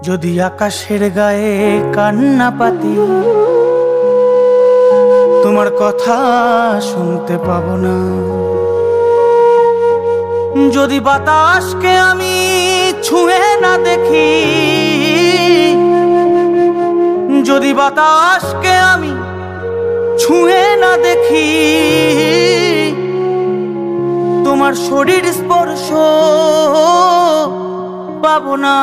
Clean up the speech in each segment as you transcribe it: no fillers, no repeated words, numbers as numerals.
যদি আকাশের গায়ে কান্না পাতি তোমার কথা শুনতে পাবো না। যদি বাতাসকে আমি ছুঁয়ে না দেখি, যদি বাতাসকে আমি ছুঁয়ে না দেখি, তোমার শরীর স্পর্শ পাবো না।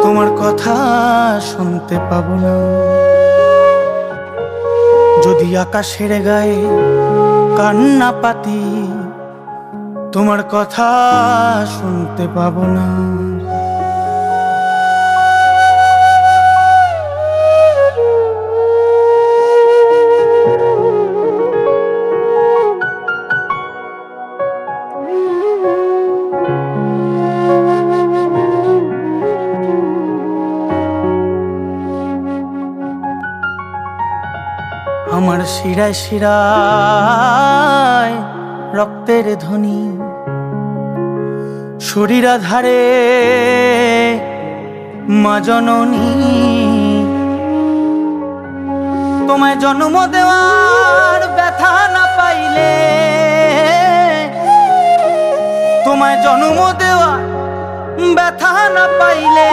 তোমার কথা শুনতে পাবো না। যদি আকাশের গায়ে কান্না পাতি তোমার কথা শুনতে পাবো না। আমার শিরায় শিরায় রক্তের ধ্বনি, শরীর আধারে মা জননী। তোমায় জন্ম দেওয়ার ব্যথা না পাইলে, তোমায় জন্ম দেওয়ার ব্যথা না পাইলে,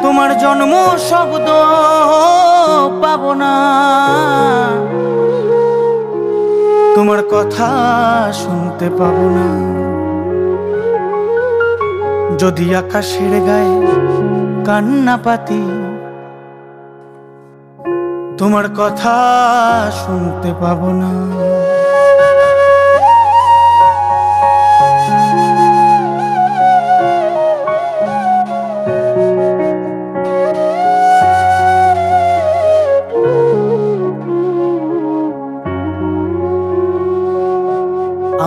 তোমার জন্ম শব্দ পাবো না। তোমার কথা শুনতে পাবো না। যদি আকাশের গায়ে কান্না পাতি তোমার কথা শুনতে পাবো না।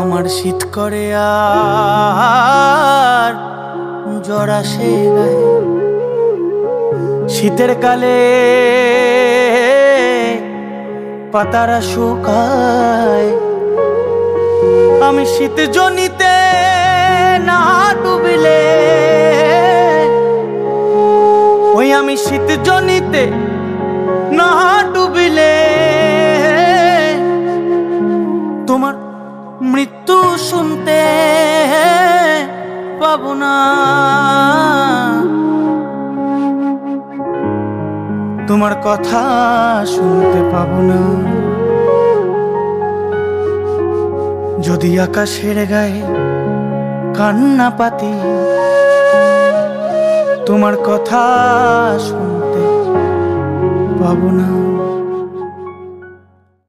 আমার শীত করে আর জ্বর আসে গায়ে, শীতের কালে পাতারা শুকায়। আমি শীত জনিতে না ডুবিলে, ওই আমি শীত জনিতে না ডুবিলে, তোমার মৃত্যু শুনতে পাবো না। তোমার কথা শুনতে পাবো না। যদি আকাশের গায়ে কান্না পাতি তোমার কথা শুনতে পাবো না।